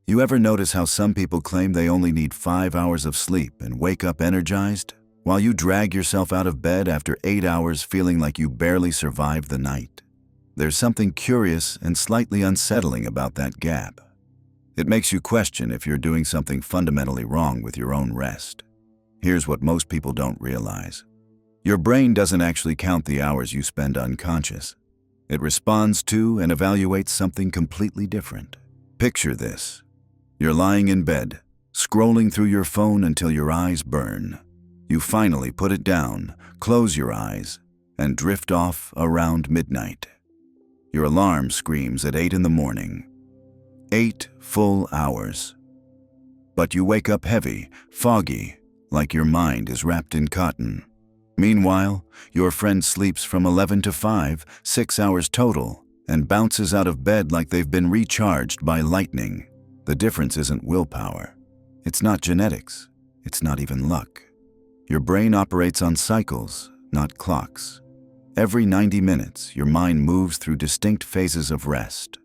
You ever notice how some people claim they only need 5 hours of sleep and wake up energized, while you drag yourself out of bed after 8 hours feeling like you barely survived the night? There's something curious and slightly unsettling about that gap. It makes you question if you're doing something fundamentally wrong with your own rest. Here's what most people don't realize. Your brain doesn't actually count the hours you spend unconscious. It responds to and evaluates something completely different. Picture this. You're lying in bed, scrolling through your phone until your eyes burn. You finally put it down, close your eyes, and drift off around midnight. Your alarm screams at 8 in the morning. 8 full hours. But you wake up heavy, foggy, like your mind is wrapped in cotton. Meanwhile, your friend sleeps from 11 to 5, 6 hours total, and bounces out of bed like they've been recharged by lightning. The difference isn't willpower. It's not genetics. It's not even luck. Your brain operates on cycles, not clocks. Every 90 minutes, your mind moves through distinct phases of rest.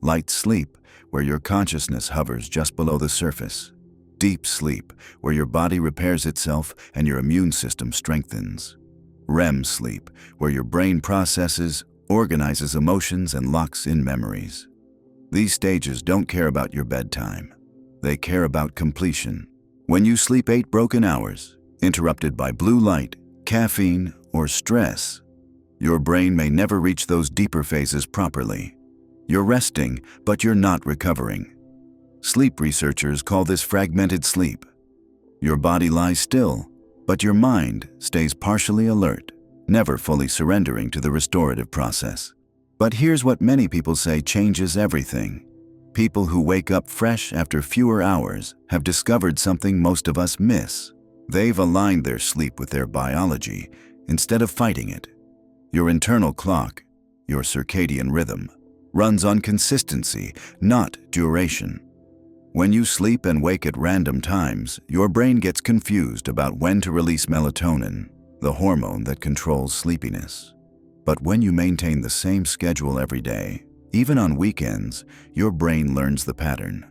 Light sleep, where your consciousness hovers just below the surface. Deep sleep, where your body repairs itself and your immune system strengthens. REM sleep, where your brain processes, organizes emotions, and locks in memories. These stages don't care about your bedtime. They care about completion. When you sleep 8 broken hours, interrupted by blue light, caffeine, or stress, your brain may never reach those deeper phases properly. You're resting, but you're not recovering. Sleep researchers call this fragmented sleep. Your body lies still, but your mind stays partially alert, never fully surrendering to the restorative process. But here's what many people say changes everything. People who wake up fresh after fewer hours have discovered something most of us miss. They've aligned their sleep with their biology instead of fighting it. Your internal clock, your circadian rhythm, runs on consistency, not duration. When you sleep and wake at random times, your brain gets confused about when to release melatonin, the hormone that controls sleepiness. But when you maintain the same schedule every day, even on weekends, your brain learns the pattern.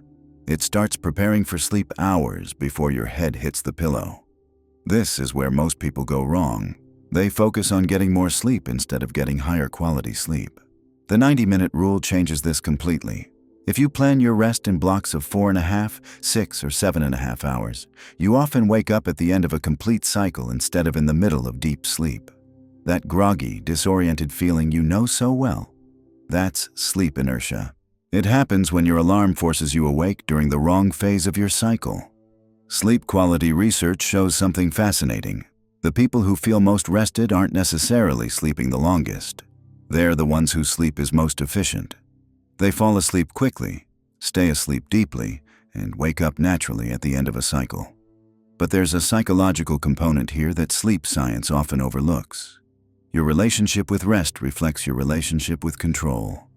It starts preparing for sleep hours before your head hits the pillow. This is where most people go wrong. They focus on getting more sleep instead of getting higher quality sleep. The 90-minute rule changes this completely. If you plan your rest in blocks of 4.5, 6, or 7.5 hours, you often wake up at the end of a complete cycle instead of in the middle of deep sleep. That groggy, disoriented feeling you know so well. That's sleep inertia. It happens when your alarm forces you awake during the wrong phase of your cycle. Sleep quality research shows something fascinating. The people who feel most rested aren't necessarily sleeping the longest. They're the ones whose sleep is most efficient. They fall asleep quickly, stay asleep deeply, and wake up naturally at the end of a cycle. But there's a psychological component here that sleep science often overlooks. Your relationship with rest reflects your relationship with control.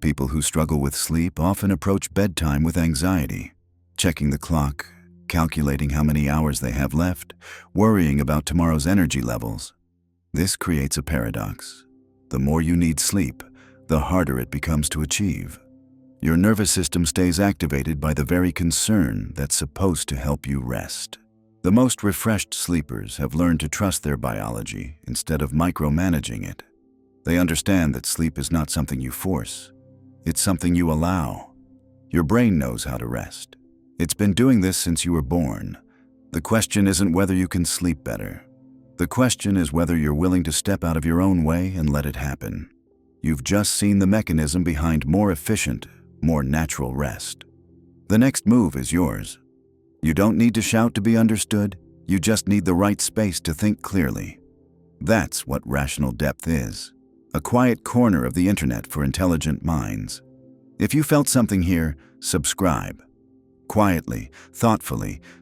People who struggle with sleep often approach bedtime with anxiety, checking the clock, calculating how many hours they have left, worrying about tomorrow's energy levels. This creates a paradox. The more you need sleep, the harder it becomes to achieve. Your nervous system stays activated by the very concern that's supposed to help you rest. The most refreshed sleepers have learned to trust their biology instead of micromanaging it. They understand that sleep is not something you force. It's something you allow. Your brain knows how to rest. It's been doing this since you were born. The question isn't whether you can sleep better. The question is whether you're willing to step out of your own way and let it happen. You've just seen the mechanism behind more efficient, more natural rest. The next move is yours. You don't need to shout to be understood. You just need the right space to think clearly. That's what rational depth is. A quiet corner of the internet for intelligent minds. If you felt something here, subscribe. Quietly, thoughtfully,